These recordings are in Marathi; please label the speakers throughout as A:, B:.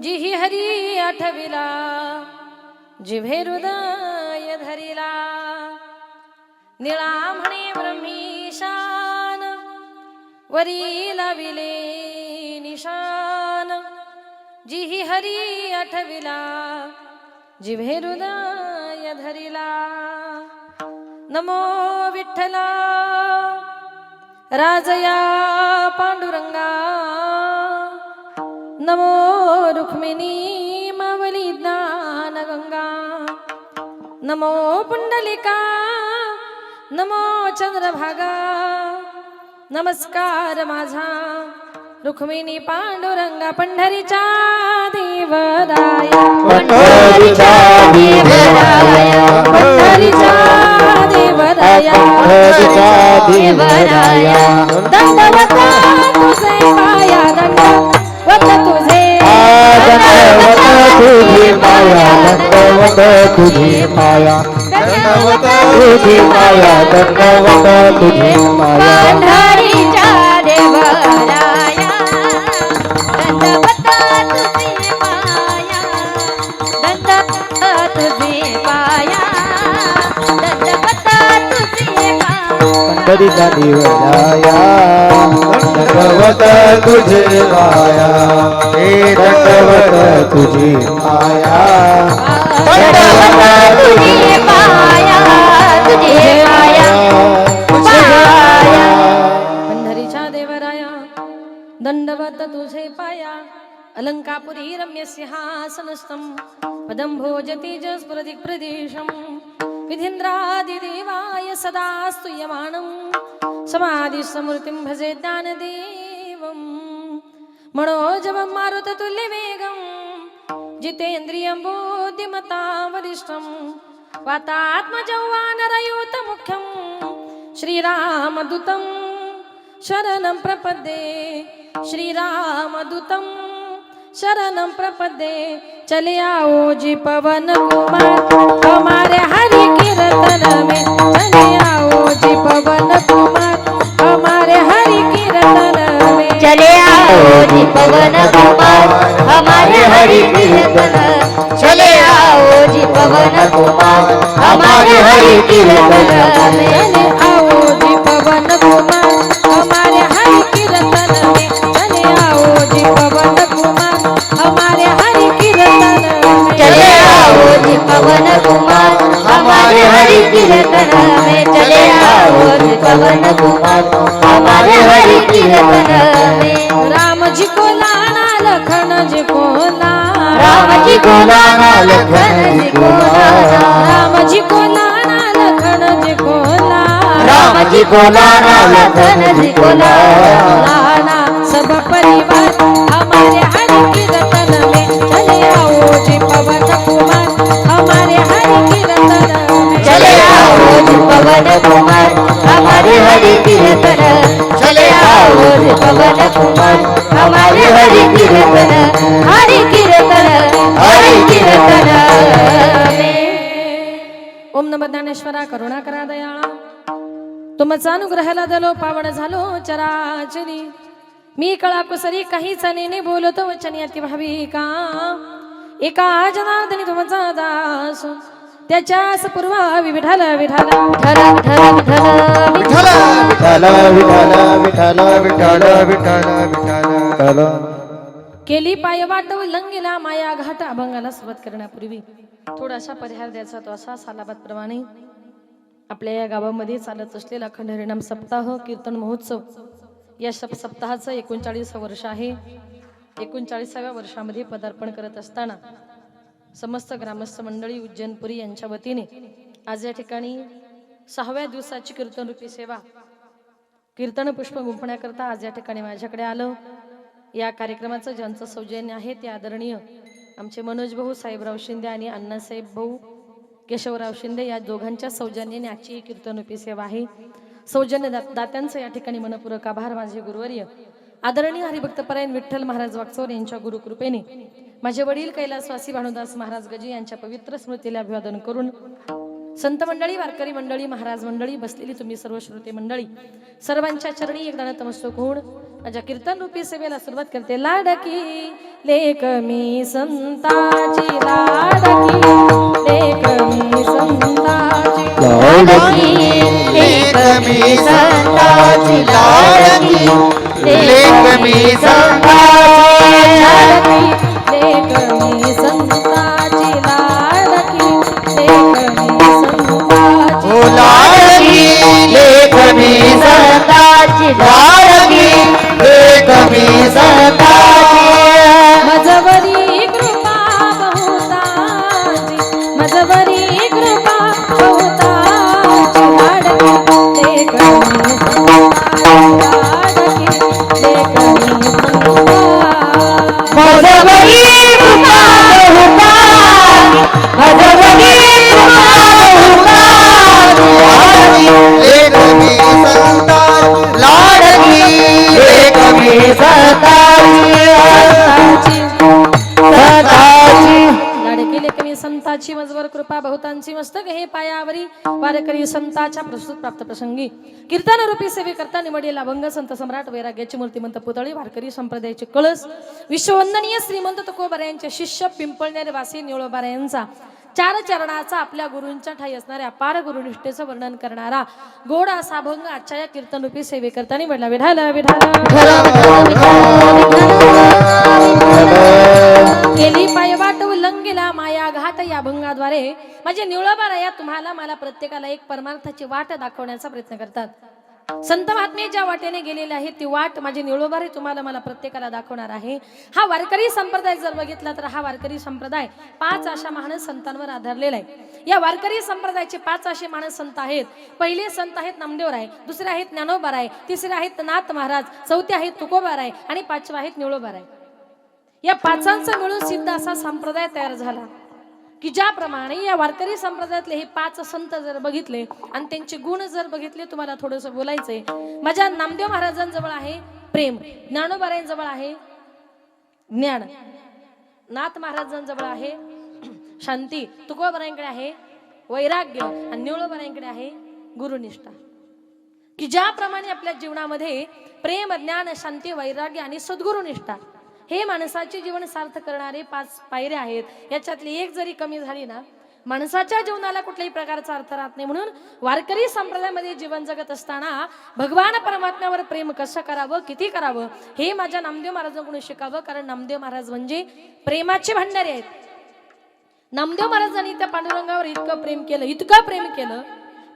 A: जिही हरी आठविला जिभे हृदय धरिला निळा म्हणे ब्रह्मीशान वरी लाविले निशान जिही हरी आठविला जिभे हृदय धरिला नमो विठ्ठला राजया पांडुरंगा नमो रुक्मिणी मावली ज्ञान गंगा नमो पुंडलिका नमो चंद्रभागा नमस्कार माझा रुक्मिणी पांडुरंगा पंढरीचा देवराया
B: पंढरीचा देवराया
A: पंढरीचा देवराया
B: पंढरीचा देवराया
A: दंडवत तुझे पाया दंडवत तुझे
B: दंडवत तुझी माया दंडवत तुझी माया दंडवत तुझी माया दंडवत तुझी माया
A: पंढरीचा देवराया दंडवत तुझे पाया दंडवत तुझे पाया दंडवत तुझे पाया
B: पंढरीचा देवराया दंडवत तुझी माया हे दंडवत तुझी माया
A: दंडवत तुझे पाया तुझे पाया पाया पंढरीच्या देवराया दंडवत तुझे पाया अलंकापुरी रम्य सिंहासनस्थं पदं भोजति च स्फुरदिक् प्रदेशं विधीन्द्रादिदेवाय सदा स्तूयमानं समाधिसमूर्तिं भजे ज्ञानदेवं मनोजवं मारुततुल्यवेगं जितेन्द्रियं बुद्धिमतां वरिष्ठं वातात्मजं वानरयूतमुख्यं श्रीरामदूतं शरणं प्रपद्ये श्रीरामदूतं शरणं प्रपद्ये चले आओ जी पवन कुमार हमारे हरि कीर्तन में चले आओ जी पवन कुमार हमारे हरि कीर्तन में
C: चले आओ जी पवन कुमार हमारे हरि कीर्तन चले आओ जी पवन कुमार हमारे हरि कीर्तन में
A: चले आओ जी पवन कुमार हमारे हरि कीर्तन में चले आओ जी पवन कुमार हमारे हरि कीर्तन में
C: चले आओ जी पवन कुमार हमारे हरि कीर्तन में चले आओ जी पवन कुमार हमारे हरि कीर्तन में
A: राम जी को लाना लखन जी को लाना
C: राम जी को लाना लखन जी को लाना
A: राम जी को लाना लखन जी को लाना
C: राम जी को लाना लखन जी को
A: लाना सब परिवार हमारे हरि कीर्तन में चले आओ जी पवन कुमार हमारे हरि कीर्तन में
C: चले आओ जी पवन कुमार हमारे हरि कीर्तन चले आओ जी पवन कुमार हमारे हरि कीर्तन हरि कीर्तन में
A: ओम नमः ज्ञानेश्वरा करुणा करा दयाळा तुमचा अनुग्रहाला दलो पावन झालो चराचरी मी कळा कुसरी काही चनेने बोलतो वचनी अति भाविका एका जनार्दनी तुमचा दास त्याच्यास पूर्वा विठाल विठाल
C: ठल ठल ठल
B: विठ्ठल विठ्ठल विठ्ठल विठ्ठल विठ्ठल विठ्ठल
A: केली पाय वाट उल्लंघिला माया घाट अभंगाला सुरुवात करण्यापूर्वी थोडासा परिहार द्यायचा तो असा सालाबाद प्रमाणे आपल्या या गावामध्ये चालत असलेला अखंड हरिनाम सप्ताह कीर्तन महोत्सव या सप्ताहाचं 39 वर्ष आहे. 39व्या वर्षामध्ये पदार्पण करत असताना समस्त ग्रामस्थ मंडळी उज्जैनपुरी यांच्या वतीने आज या ठिकाणी 6व्या दिवसाची कीर्तनरूपी सेवा कीर्तन पुष्प गुंफण्याकरता आज या ठिकाणी माझ्याकडे आलं. या कार्यक्रमाचं ज्यांचं सौजन्य आहे ते आदरणीय आमचे मनोज भाऊ साहेबराव शिंदे आणि अण्णासाहेब भाऊ केशवराव शिंदे या दोघांच्या सौजन्याने आजची ही कीर्तनरूपी सेवा आहे. सौजन्य दात्यांचं या ठिकाणी मनपूर्वक आभार. माझे गुरुवर्य आदरणीय हरिभक्तपरायण विठ्ठल महाराज वागचौर यांच्या गुरुकृपेने माझे वडील कैलासवासी भानुदास महाराज गजी यांच्या पवित्र स्मृतीला अभिवादन करून संत मंडळी, वारकरी मंडळी, महाराज मंडळी, बसलेली तुम्ही सर्व श्रोते मंडळी, सर्वांच्या चरणी एकदा नतमस्तक होऊन माझ्या कीर्तन रूपी सेवेला सुरुवात करते. लाडकी लेक मी संताची लाडकी लेक मी संताची
C: लाडकी लेक मी संताची लाडकी लेक मी संताची लाडकी
A: लेक मी संताची लाडकी लेक मी संताची
C: ओ लाडकी लेक मी संताची लाडकी लेक मी संताची
A: मजवरी कृपा बहुताची मजवरी कृपा बहुताची लाडकी लेक मी संताची लाडकी लेक मी संताची
C: मजवरी कृपा बहुताची मजवरी कृपा बहुताची लेक मी संताची लाडकी लेक मी संताची
A: लाडकी लेक मी संताची मजवर कृपा बहुतांची मस्तक हे पायावरी वारकरी संताच्या प्रस्तुत प्राप्त प्रसंगी कीर्तन रूपी सेवे करता निवडलेला अभंग संत सम्राट वैराग्याची मूर्तिमंत पुतळी वारकरी संप्रदायाचे कळस विश्ववंदनीय श्रीमंत तुकोबारा यांचे शिष्य पिंपळनेर वासी निळोबारा यांचा चार चरणाचा आपल्या गुरूंच्या ठाई असणाऱ्या अपार गुरुनिष्ठेचं वर्णन करणारा गोड असा अभंग आजच्या या कीर्तन रूपी सेवे करता निवडला विढाला विढाला केली पायवाट उल्लंघिला माया घाट या अभंगाद्वारे माझे निळोबारा या तुम्हाला मला प्रत्येकाला एक परमार्थाची वाट दाखवण्याचा प्रयत्न करतात. संत महात्मे ज्या वाटेने गेलेले आहेत ती वाट माझे निळोबारे तुम्हाला मला प्रत्येकाला दाखवणार आहे. हा वारकरी संप्रदाय जर बघितला तर हा वारकरी संप्रदाय 5 अशा महान संतांवर आधारलेला आहे. या वारकरी संप्रदायाचे 5 असे महान संत आहेत. पहिले संत आहेत नामदेवराय, दुसरे आहेत ज्ञानोबाराय, तिसरे आहेत नाथ महाराज, चौथे आहेत तुकोबाराय आणि 5वे आहेत निळोबाराय. या 5 मिळून सिद्ध असा संप्रदाय तयार झाला की ज्याप्रमाणे या वारकरी संप्रदायातले हे 5 संत जर बघितले आणि त्यांचे गुण जर बघितले तुम्हाला थोडंसं बोलायचंय. माझ्या नामदेव महाराजांजवळ आहे प्रेम, ज्ञानोबारायांजवळ आहे ज्ञान, नाथ महाराजांजवळ आहे शांती, तुकोबारायांकडे आहे वैराग्य आणि निळोबारायांकडे आहे गुरुनिष्ठा. की ज्याप्रमाणे आपल्या जीवनामध्ये प्रेम, ज्ञान, शांती, वैराग्य आणि सद्गुरुनिष्ठा हे माणसाचे जीवन सार्थ करणारे 5 पायऱ्या आहेत. याच्यातली एक जरी कमी झाली ना माणसाच्या जीवनाला कुठल्याही प्रकारचा अर्थ राहत नाही. म्हणून वारकरी संप्रदायामध्ये जीवन जगत असताना भगवान परमात्म्यावर प्रेम कसं करावं, किती करावं हे माझ्या नामदेव महाराजांकडून शिकावं. कारण नामदेव महाराज म्हणजे प्रेमाचे भंडारी आहेत. नामदेव महाराजांनी त्या पांडुरंगावर इतकं प्रेम केलं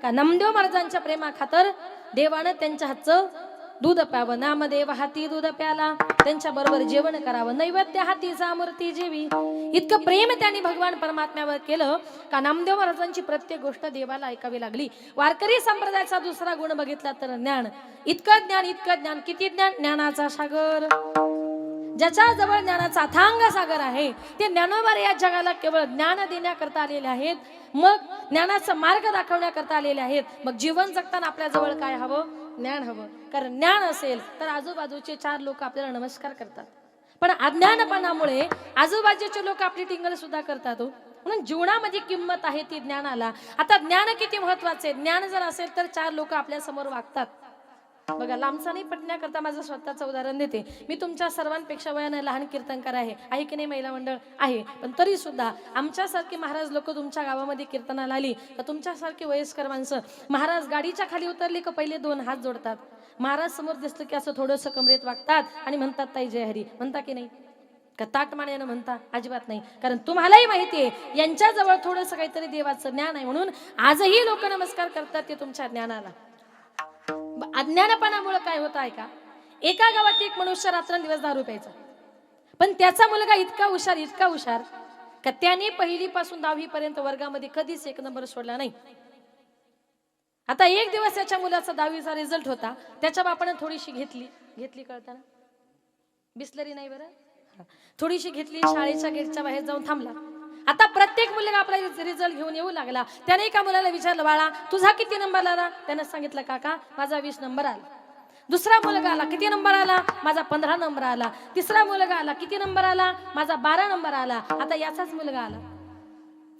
A: का नामदेव महाराजांच्या प्रेमाखातर देवानं त्यांच्या हातचं दूध प्यावं. नामदेव हाती दूध प्याला, त्यांच्या बरोबर जेवण करावं, नैवेद्य हातीचा मूर्ती जेवी. इतकं प्रेम त्यांनी भगवान परमात्म्यावर केलं का नामदेव महाराजांची प्रत्येक गोष्ट देवाला ऐकावी लागली. वारकरी संप्रदायाचा दुसरा गुण बघितला तर ज्ञान. इतकं ज्ञान, किती ज्ञान, ज्ञानाचा सागर. ज्याच्या जवळ ज्ञानाचा अथांग सागर आहे ते ज्ञानोबारे या जगाला केवळ ज्ञान देण्याकरता आलेले आहेत. मग ज्ञानाचा मार्ग दाखवण्याकरता आलेले आहेत. मग जीवन जगताना आपल्या जवळ काय हवं, ज्ञान हवं. कारण ज्ञान असेल तर आजूबाजूचे 4 लोक आपल्याला नमस्कार करतात. पण अज्ञानपणामुळे आजूबाजूचे लोक आपली टिंगल सुद्धा करतात. म्हणून जीवनामध्ये किंमत आहे ती ज्ञानाला. आता ज्ञान किती महत्वाचे. ज्ञान जर असेल तर 4 लोक आपल्या समोर वागतात. बघा, लांबचा नाही पटण्याकरता माझं स्वतःचं उदाहरण देते. मी तुमच्या सर्वांपेक्षा वयाने लहान कीर्तनकार आहे की नाही, महिला मंडळ आहे. पण तरी सुद्धा आमच्यासारखी महाराज लोक तुमच्या गावामध्ये कीर्तनाला आली तर तुमच्यासारखी वयस्कर माणसं महाराज गाडीच्या खाली उतरली का पहिले 2 हात जोडतात. महाराज समोर दिसलं की असं थोडंसं कमरेत वागतात आणि म्हणतात ताई जय हरी. म्हणता की नाही? का ताटमाण्यानं म्हणता? अजिबात नाही. कारण तुम्हालाही माहिती आहे यांच्याजवळ थोडंसं काहीतरी देवाचं ज्ञान आहे. म्हणून आजही लोक नमस्कार करतात ते तुमच्या ज्ञानाला. अज्ञानपणामुळे काय होत आहे का, एका गावात एक मनुष्य रात्रंदिवस दारू प्यायचा. पण त्याचा मुलगा इतका हुशार का त्याने 1ली पासून 10वी पर्यंत वर्गामध्ये कधीच 1 नंबर सोडला नाही. आता एक दिवस त्याच्या मुलाचा 10वीचा रिझल्ट होता. त्याच्या बापाने थोडीशी घेतली कळताना बिस्लरी नाही बरं, थोडीशी घेतली, शाळेच्या गेटच्या बाहेर जाऊन थांबला. आता प्रत्येक मुलगा आपला रिझल्ट घेऊन येऊ लागला. त्याने एका मुलाला विचारलं, बाळा तुझा किती नंबर आला? त्याने सांगितलं, काका माझा 20 नंबर आला. दुसरा मुलगा आला, किती नंबर आला? माझा 15 नंबर आला. तिसरा मुलगा आला, किती नंबर आला? माझा 12 नंबर आला. आता याचाच मुलगा आला.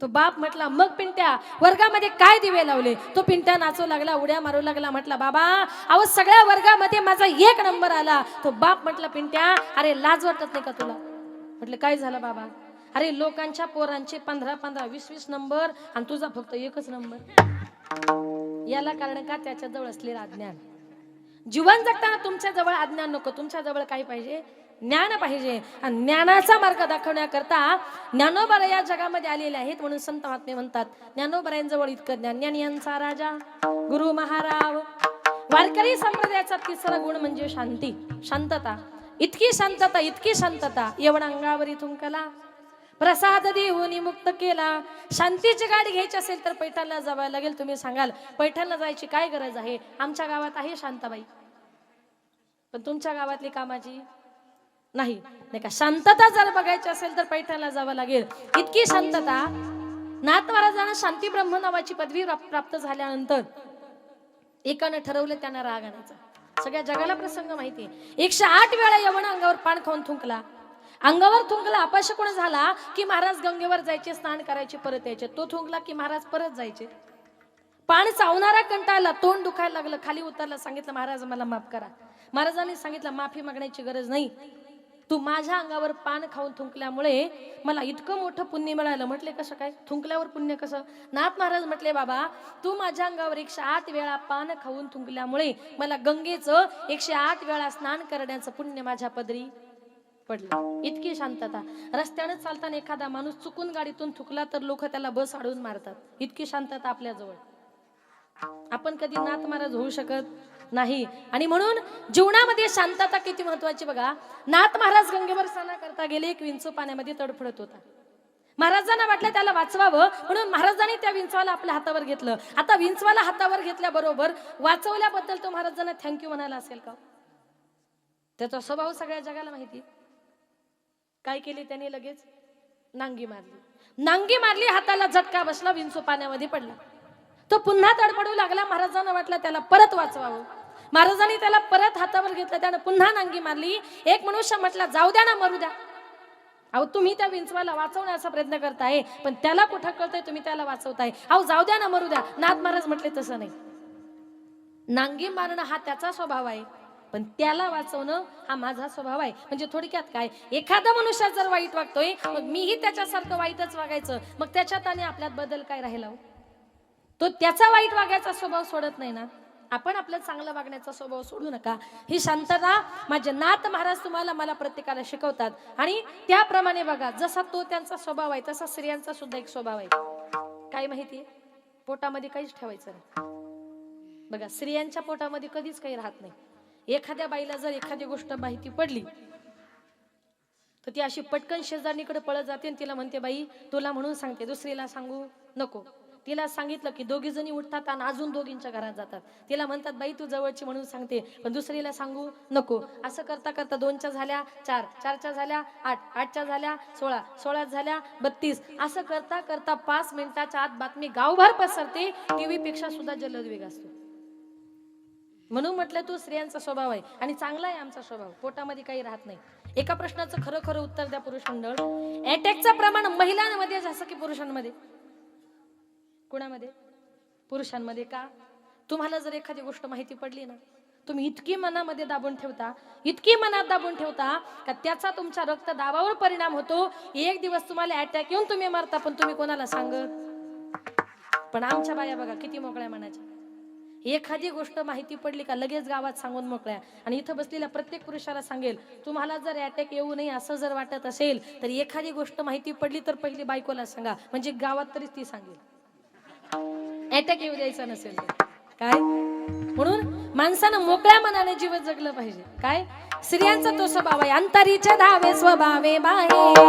A: तो बाप म्हटला, मग पिंट्या वर्गामध्ये काय दिवे लावले? तो पिंट्या नाचू लागला, उड्या मारू लागला. म्हटला, बाबा अहो सगळ्या वर्गामध्ये माझा 1 नंबर आला. तो बाप म्हटला, पिंट्या अरे लाज वाटत नाही का तुला? म्हटलं काय झालं बाबा? अरे लोकांच्या पोरांचे 15-15, 20-20 नंबर आणि तुझा फक्त एकच नंबर. याला कारण का? त्याच्या जवळ असलेलं अज्ञान. जीवन जगताना तुमच्या जवळ अज्ञान नको, तुमच्या जवळ काय पाहिजे? ज्ञान पाहिजे. आणि ज्ञानाचा मार्ग दाखवण्याकरता ज्ञानोबा या जगामध्ये आलेले आहेत. म्हणून संत महात्मे म्हणतात ज्ञानोबरायांजवळ इतकं ज्ञान. ज्ञान यांचा राजा गुरु महाराव. वारकरी संप्रदायाचा तिसरा गुण म्हणजे शांती, शांतता. इतकी शांतता, इतकी शांतता एवढा अंगावरी थुंकला, प्रसाद देऊन मुक्त केला. शांतीची गाडी घ्यायची असेल तर पैठणला जावं लागेल. तुम्ही सांगाल पैठणला जायची काय गरज आहे? आमच्या गावात आहे शांताबाई, पण तुमच्या गावातली कामाची नाही, नाही का? शांतता जर बघायची असेल तर पैठणला जावं लागेल. इतकी शांतता. नाथ महाराजांना शांती ब्रह्म नावाची पदवी प्राप्त झाल्यानंतर एकानं ठरवलं त्यांना राग आणायचा. सगळ्या जगाला प्रसंग माहिती. 108 वेळा यवन अंगावर पान खाऊन थुंकला. अंगावर थुंकला, अपशकुन झाला की महाराज गंगेवर जायचे, स्नान करायचे, परत यायचे. तो थुंकला की महाराज परत जायचे. पान चावणारा कंटाळला, तोंड दुखायला लागलं, खाली उतरला, सांगितलं महाराज मला माफ करा. महाराजांनी सांगितलं माफी मागण्याची गरज नाही, तू माझ्या अंगावर पान खाऊन थुंकल्यामुळे मला इतकं मोठं पुण्य मिळालं. म्हटले कसं काय? थुंकल्यावर पुण्य कसं? नाथ महाराज म्हटले बाबा तू माझ्या अंगावर 108 वेळा पान खाऊन थुंकल्यामुळे मला गंगेचं 108 वेळा स्नान करण्याचं पुण्य माझ्या पदरी पडलं. इतकी शांतता. रस्त्याने चालताना एखादा माणूस चुकून गाडीतून थुकला तर लोक त्याला बस अडवून मारतात. इतकी शांतता आपल्या जवळ. आपण कधी नाथ महाराज होऊ शकत नाही. आणि म्हणून जीवनामध्ये शांतता किती महत्वाची बघा. नाथ महाराज गंगेवर स्नान करता गेले, एक विंचू पाण्यामध्ये तडफडत होता. महाराजांना वाटलं त्याला वाचवावं म्हणून महाराजांनी त्या विंचवाला आपल्या हातावर घेतलं. आता विंचवाला हातावर घेतल्याबरोबर वाचवल्याबद्दल तो महाराजांना थँक्यू म्हणायला असेल का? त्याचा स्वभाव सगळ्या जगाला माहिती. काय केले त्याने? लगेच नांगी मारली. नांगी मारली, हाताला झटका बसला, विंचू पाण्यामध्ये पडला. तो पुन्हा तडफडू लागला. महाराजांना वाटलं त्याला परत वाचवावं. महाराजांनी त्याला परत हातावर घेतलं, त्यानं पुन्हा नांगी मारली. एक मनुष्य म्हटला जाऊ द्या ना, मरू द्या. अहो तुम्ही त्या विंचवाला वाचवण्याचा प्रयत्न करताय, पण त्याला कुठं कळतंय तुम्ही त्याला वाचवताय. अहो जाऊ द्या ना, मरू द्या. नाथ महाराज म्हटले तसं नाही. नांगी मारणं हा त्याचा स्वभाव आहे, पण त्याला वाचवणं हा माझा स्वभाव आहे. म्हणजे थोडक्यात काय, एखादा मनुष्य जर वाईट वागतोय मग मीही त्याच्यासारखं वाईटच वागायचं. मग त्याच्यात आणि आपल्यात बदल काय राहिला? तो त्याचा वाईट वागायचा स्वभाव सोडत नाही ना. आपण आपल्या चांगलं वागण्याचा स्वभाव सोडू नका. ही शांतता माझे नाथ महाराज तुम्हाला मला प्रत्येकाला शिकवतात. आणि त्याप्रमाणे बघा, जसा तो त्यांचा स्वभाव आहे तसा स्त्रियांचा सुद्धा एक स्वभाव आहे. काय माहितीये? पोटामध्ये काहीच ठेवायचं नाही. बघा स्त्रियांच्या पोटामध्ये कधीच काही राहत नाही. एखाद्या बाईला जर एखादी गोष्ट माहिती पडली तर ती अशी पटकन शेजारणीकडे पळत जाते आणि तिला म्हणते बाई तुला म्हणून सांगते, दुसरीला सांगू नको. तिला सांगितलं की दोघी जणी उठतात आणि अजून दोघींच्या घरात जातात. तिला म्हणतात बाई तू जवळची म्हणून सांगते, पण दुसरीला सांगू नको. असं करता करता 2च्या झाल्या 4, 4च्या झाल्या 8, 8च्या झाल्या 16, 16 झाल्या 32. असं करता करता 5 मिनिटाच्या आत बातमी गावभर पसरते. टीव्ही पेक्षा सुद्धा जलद वेग असतो. म्हणून म्हटलं तो स्त्रियांचा स्वभाव आहे आणि चांगला आहे आमचा स्वभाव. पोटामध्ये काही राहत नाही. एका प्रश्नाचं खरं खरं उत्तर द्या पुरुष मंडळ. अटॅकचं प्रमाण महिलांमध्ये जास्त की पुरुषांमध्ये? कुणामध्ये? पुरुषांमध्ये. का? तुम्हाला जर एखादी गोष्ट माहिती पडली ना, तुम्ही इतकी मनामध्ये दाबून ठेवता, इतकी मनात दाबून ठेवता का त्याचा तुमच्या रक्तदाबावर परिणाम होतो. एक दिवस तुम्हाला अटॅक येऊन तुम्ही मरता, पण तुम्ही कोणाला सांगत. पण आमच्या बाया बघा किती मोकळ्या मनाच्या. एखादी गोष्ट माहिती पडली का लगेच गावात सांगून मोकळ्या. आणि इथं बसलेल्या प्रत्येक पुरुषाला सांगेल, तुम्हाला जर अटॅक येऊ नये असं जर वाटत असेल तर एखादी गोष्ट माहिती पडली तर पहिली बायकोला सांगा, म्हणजे गावात तरी ती सांगेल. अटॅक येऊ द्यायचा नसेल काय. म्हणून माणसानं मोकळ्या मनाने जीवन जगलं पाहिजे. काय? स्त्रियांचा तो स्वभाव आहे. अंतरीचे धावे स्वभावे बाहेरी,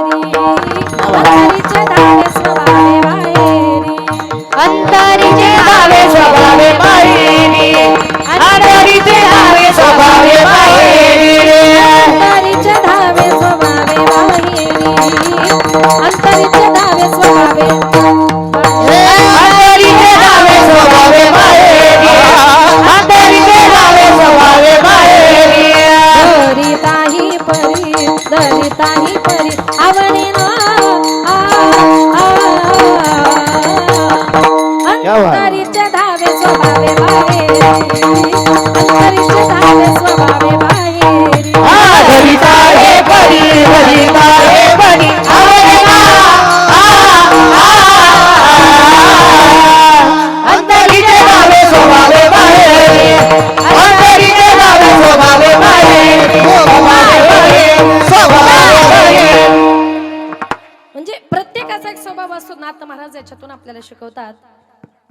A: अंतरीचे धावे स्वभावे बाहेरी,
C: अंतरीचे धावे स्वभावे बाहेरी, अंतरीचे धावे स्वभावे बाहेरी,
A: अंतरीचे धावे स्वभावे बाहेरी, अंतरीचे धावे स्वभावे,
C: अंतरीचे धावे स्वभावे बाहेरी, अंतरीचे धावे स्वभावे बाहेरी.
A: दरिताही परी, दरिताही परी आवणे ना प्रत्येकाचा एक स्वभाव असतो. नाथ महाराज याच्यातून आपल्याला शिकवतात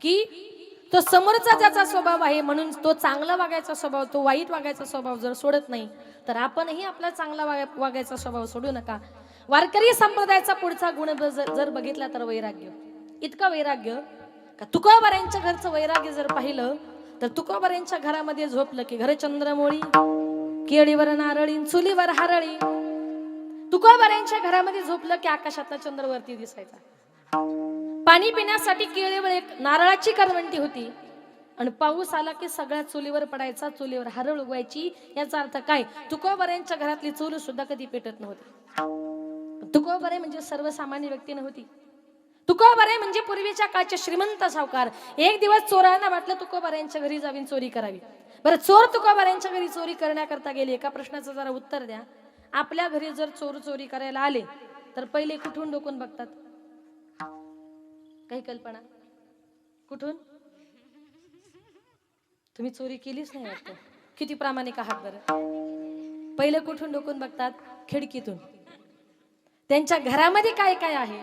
A: की तो समोरचा ज्याचा स्वभाव आहे म्हणून तो चांगला वागायचा स्वभाव, तो वाईट वागायचा स्वभाव जर सोडत नाही तर आपणही आपला चांगला वागायचा स्वभाव सोडू नका. वारकरी संप्रदायाचा पुढचा गुण जर बघितला तर वैराग्य. इतका वैराग्य का तुकोबारायांच्या घरचं वैराग्य जर पाहिलं तर तुकोबारायांच्या घरामध्ये झोपलं की घर चंद्रमोळी, केळीवर नारळी, चुलीवर हारळी. तुकोबारायांच्या घरामध्ये झोपलं की आकाशातला चंद्र वरती दिसायचा. पाणी पिण्यासाठी केळीवर एक नारळाची करवंटी होती आणि पाऊस आला की सगळ्या चुलीवर पडायचा, चुलीवर हरळ उगवायची. याचा अर्थ काय? तुकोबारायांच्या घरातली चूल सुद्धा कधी पेटत नव्हती. तुकोबारे म्हणजे सर्वसामान्य व्यक्ती नव्हती. तुकोबारे म्हणजे पूर्वीच्या काळचे श्रीमंत सावकार. एक दिवस चोरांना वाटलं तुकोबारायांच्या घरी जाऊन चोरी करावी. बरं, चोर तुकोबारायांच्या घरी चोरी करण्याकरता गेले. एका प्रश्नाचं जरा उत्तर द्या. आपल्या घरी जर चोर चोरी करायला आले तर पहिले कुठून डोकून बघतात? काही कल्पना? कुठून? तुम्ही चोरी केलीच नाही वाटतं. किती प्रामाणिक आहात बरं. पहिले कुठून डोकून बघतात? खिडकीतून. त्यांच्या घरामध्ये काय काय आहे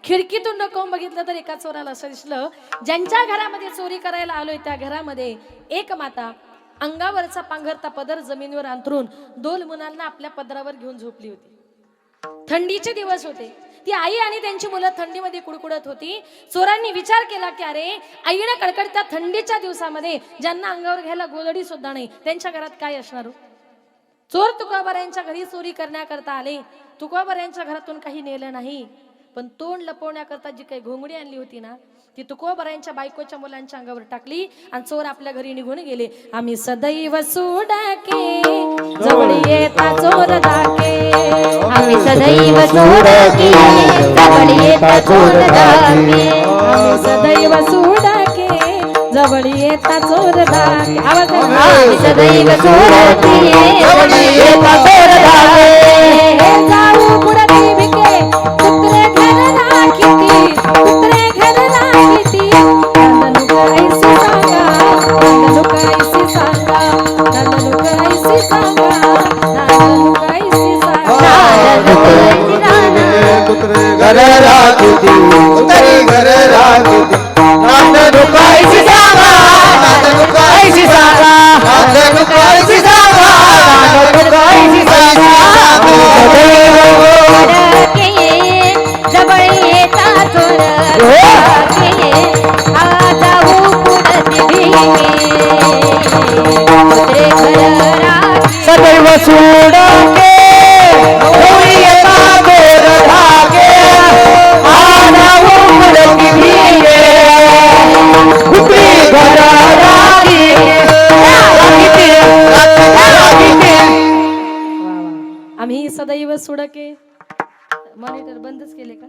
A: खिडकीतून डोकावून बघितलं तर एका चोराला असं दिसलं, ज्यांच्या घरामध्ये चोरी करायला आलोय त्या घरामध्ये एक माता अंगावरचा पांघरता पदर जमिनीवर अंथरून 2 मुलांना आपल्या पदरावर घेऊन झोपली होती. थंडीचे दिवस होते. ती आई आणि त्यांची मुलं थंडीमध्ये कुडकुडत होती. चोरांनी विचार केला की अरे, आईने कडकडत्या थंडीच्या दिवसामध्ये ज्यांना अंगावर घ्यायला गोधडी सुद्धा नाही त्यांच्या घरात काय असणार? चोर तुकोबारायांच्या घरी चोरी करण्याकरता आले. तुकोबारायांच्या घरातून काही नेलं नाही, पण तोंड लपवण्याकरता जी काही घोंगडी आणली होती ना ती तुकोबारायांच्या बायकोच्या मुलांच्या अंगावर टाकली आणि चोर आपल्या घरी निघून गेले. आम्ही सदैव सुडाके जवळ येता चोर दाके,
C: आम्ही सदैव सोडकी जवळ येता चोर दाके,
A: आम्ही सदैव सुडाके जवळ येता चोर दाके. आवाज
C: आम्ही सदैव सोडकी जवळ येता चोर दाके.
A: जाऊ पुढे भिके कुत्रे घर राखीती, कुत्रे घर राखीती. नंदनुक ऐसी सांगा, नंदनुक ऐसी सांगा, नंदनुक ऐसी सांगा, नंदनुक ऐसी सांगा.
B: कुत्रे घर राखती, कुत्री घर राखती. नांदणूक ऐसी सांगा, नांदणूक ऐशी सांगा, नांदणूक ऐशी सांगा, नांदणूक ऐशी सांगा.
C: जवळ येता चोर दाके, जाऊ पुढे भिके कुत्रे घर राखी.
B: सदैव सोडके जवळ येता चोर धाके, आनाऊ पुढे भिके कुत्री घर राखी.
A: आम्ही सदैव सुडके. मॉनिटर बंदच केले का?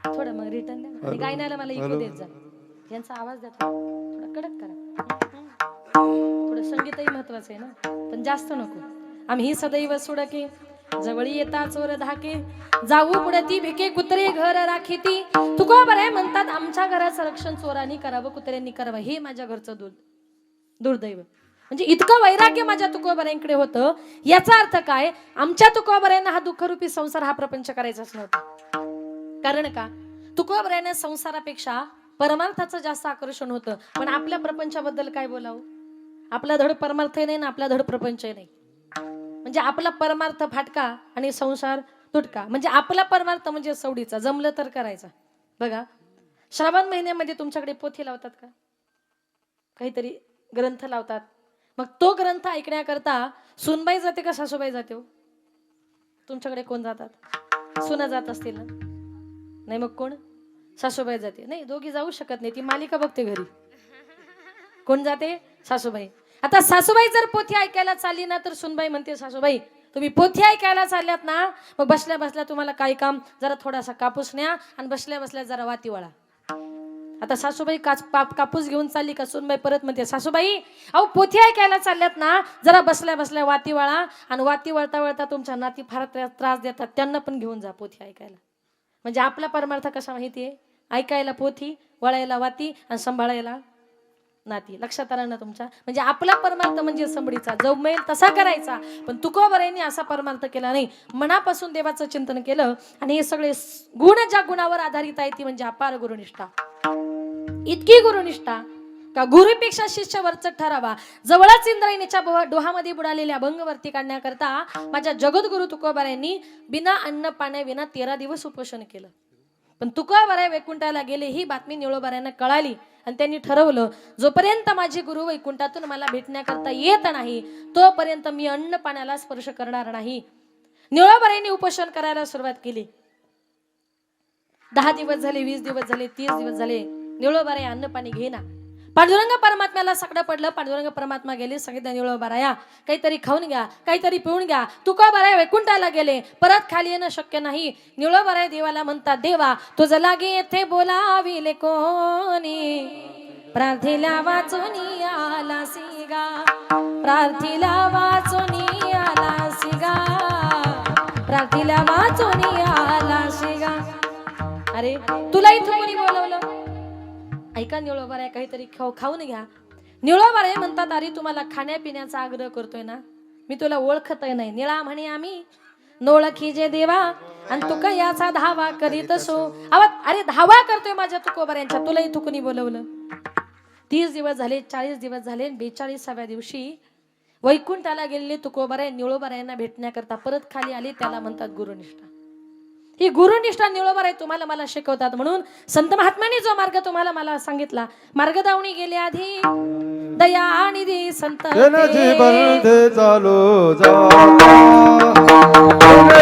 A: थोडं मग रिटर्न द्या आणि गायनाला मला इको देत जा. यांचा आवाज द्या थोडा कडक करा. थोडं संगीतही महत्वाचं आहे ना, पण जास्त नको. आम्ही सदैव सुडके जवळी येता चोर धाके, जाऊ पुढे ती भिके कुत्रे घर राखीती. तुकोबाराय म्हणतात आमच्या घराचं रक्षण चोरांनी करावं, कुत्र्यांनी करावं. हे माझ्या घरचं दुर्दैव. म्हणजे इतकं वैराग्य माझ्या तुकोबारायांकडे होतं. याचा अर्थ काय? आमच्या तुकोबारायांना हा दुःखरूपी संसार हा प्रपंच करायचाच नव्हता. कारण का? तुकोबारायांना संसारापेक्षा परमार्थाचं जास्त आकर्षण होतं. पण आपल्या प्रपंचाबद्दल काय बोलावं? आपला धड परमार्थ नाही ना आपला धड प्रपंच नाही. म्हणजे आपला परमार्थ फाटका आणि संसार तुटका. म्हणजे आपला परमार्थ म्हणजे सवडीचा, जमलं तर करायचा. बघा, श्रावण महिन्यामध्ये तुमच्याकडे पोथी लावतात का? काहीतरी ग्रंथ लावतात. मग तो ग्रंथ ऐकण्याकरता सुनबाई जाते का सासूबाई जाते? तुमच्याकडे कोण जातात? सुना जात असतील ना? नाही मग कोण? सासूबाई जाते. नाही, दोघी जाऊ शकत नाही, ती मालिका बघते घरी. कोण जाते? सासूबाई. आता सासूबाई जर पोथी ऐकायला चालली ना तर सुनबाई म्हणते सासूबाई तुम्ही पोथी ऐकायला चालल्यात ना, मग बसल्या बसल्या तुम्हाला काय काम, जरा थोडासा कापूस न्या आणि बसल्या बसल्या जरा वाती वळा. आता सासूबाई कापूस घेऊन चालली का सुनबाई परत म्हणते सासूबाई अहो पोथी ऐकायला चालल्यात ना, जरा बसल्या बसल्या वाती वळा आणि वाती वळता वळता तुमच्या नाती फार त्रास देतात, त्यांना पण घेऊन जा पोथी ऐकायला. म्हणजे आपला परमार्थ कसा माहितीये? ऐकायला पोथी, वळायला वाती आणि सांभाळायला नाती. लक्षात आलं ना तुमच्या? म्हणजे आपला परमार्थ म्हणजे संबडीचा जो मेल तसा करायचा, पण तुकोबारायांनी असा परमार्थ केला नाही. मनापासून देवाचं चिंतन केलं आणि हे सगळे गुण ज्या गुणावर आधारित आहे ती म्हणजे अपार गुरुनिष्ठा. इतकी गुरुनिष्ठा का गुरुपेक्षा शिष्य वरचढ ठरावा. जवळच इंद्रायणीच्या डोहामध्ये बुडालेल्या अभंगवरती काढण्याकरता माझ्या जगद्गुरु तुकोबारायांनी बिना अन्न पाण्याविना 13 दिवस उपोषण केलं. पण तुकोबाराय वैकुंठाला गेले ही बातमी निळोबारायांना कळाली आणि त्यांनी ठरवलं जोपर्यंत माझे गुरु वैकुंठातून मला भेटण्याकरता येत नाही तोपर्यंत मी अन्न पाण्याला स्पर्श करणार नाही. निळोबारायांनी उपोषण करायला सुरुवात केली. 10 दिवस झाले, 20 दिवस झाले, 30 दिवस झाले, निळोबाराय अन्न पाणी घेना. पांडुरंग परमात्म्याला सगळं पडलं. पांडुरंग परमात्मा गेले. सगळे निळोबाराया काहीतरी खाऊन घ्या, काहीतरी पिऊन घ्या. तुकोबाराय वैकुंठाला गेले. परत खाली येणं शक्य नाही. निळोबाराय देवाला म्हणतात, देवा तुझं लागे येथे बोलाविले कोणी, प्रार्थीला वाचून आला सिगा, प्रार्थीला वाचून आला सिगा, प्रार्थीला वाचून आला सिगा. अरे तुला इथं कोणी बोलवलं? ऐका निळोबाराय काहीतरी खाऊन घ्या. निळोबाराय म्हणतात, अरे तुम्हाला खाण्यापिण्याचा आग्रह करतोय ना, मी तुला ओळखतही नाही. निळा म्हणे आम्ही नोळखी जे देवा आणि तुका याचा धावा करीत असो. अरे धावा करतोय माझ्या तुकोबारायांच्या, तुला इथं कोणी बोलवलं? 30 दिवस झाले, 40 दिवस झाले. 42व्या दिवशी वैकुंठाला गेलेले तुकोबाराय निळोबारायांना भेटण्याकरता परत खाली आले. त्याला म्हणतात गुरुनिष्ठा. ही गुरुनिष्ठा निळोबाराय तुम्हाला मला शिकवतात. म्हणून संत महात्म्यांनी जो मार्ग तुम्हाला मला सांगितला, मार्ग दावणी गेले आधी दया निधी संत
B: चालू जाता, चालू जाता, चालू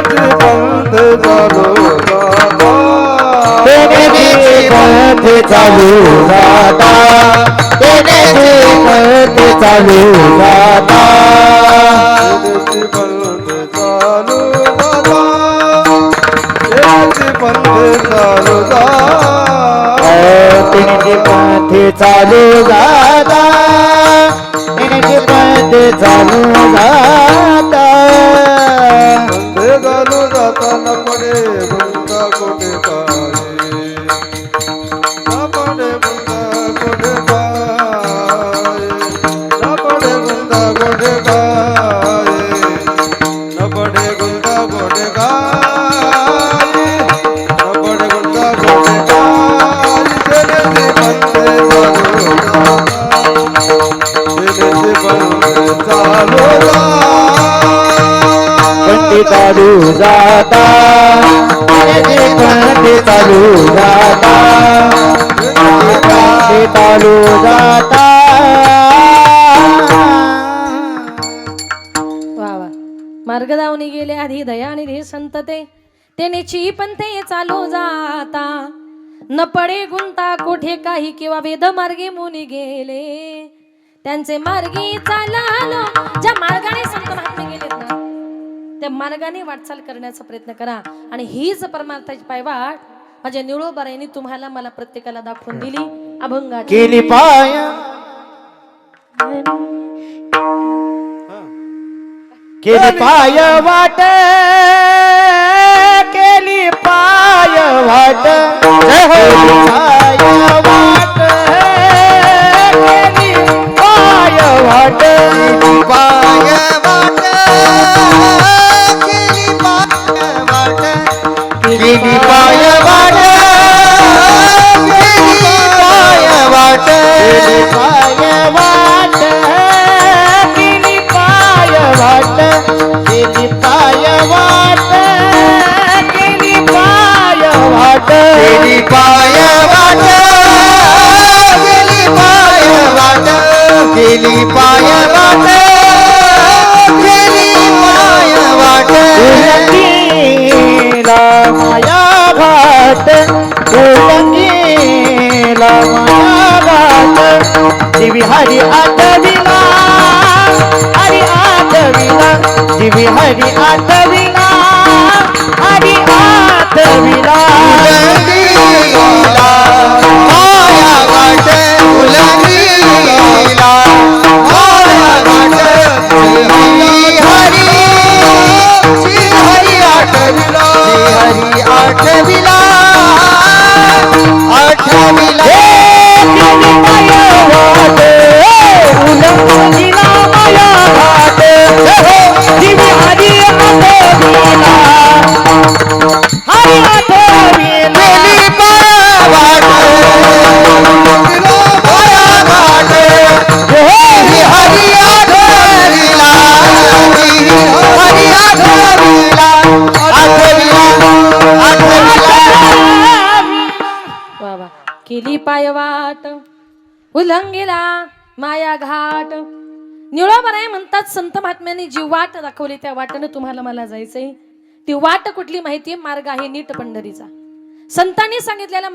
B: जाता, चालू जाता, चालू जाता, चालू जाता न पडे गुंता कोठे पाये, न पडे गुंता कोठे पाये, न पडे गुंता कोठे पाये, न पडे गुंता कोठे पाये, न पडे गुंता कोठे चालू जाता, चालू जाता, चालू जाता.
A: वा वा. मार्ग दावणी गेले आधी दया निधी संत ते नेची पण ते चालू जाता, न पडे गुंता कोठे काही किंवा वेद मार्गे मुनी गेले, त्यांचे मार्गी चालालो. ज्या मार्गाने संत महात्मे गेलेत ना त्या मार्गाने वाटचाल करण्याचा प्रयत्न करा. आणि हीच परमार्थाची पायवाट माझ्या निळोबारायांनी तुम्हाला मला प्रत्येकाला दाखवून दिली. अभंगा
B: केली पाय, केली पाय वाट, केली पाय वाट, केली पाय वाट, केली पाय वाट, केली पाय वाट, केली पाय वाट, केली पाय वाट, केली पाय वाट, केली पाय वाट, केली पाय वाट, केली पाय वाट, केली पाय वाट, केली पाय वाट, केली पाय वाट, केली पाय वाट, केली पाय वाट, उलंगीला माया घाट, उलंगीला माया घाट, दिवी हरी आठविला, हरी आठविला, दिवी हरी आठविला, हरी आठविला, उलंगीला माया घाट, उलंगीला माया घाट, हरी हरी श्री हरी आठविला, श्री हरी आठविला, आठविला, केली पाय वाट,
A: उल्लंघिला माया घाट. निळोबराय म्हणतात संत महात्म्यांनी जी वाट दाखवली त्या वाटेनं तुम्हाला मला जायचंय. ती वाट कुठली माहितीये? मार्ग आहे नीट पंढरीचा. संतांनी सांगितलेला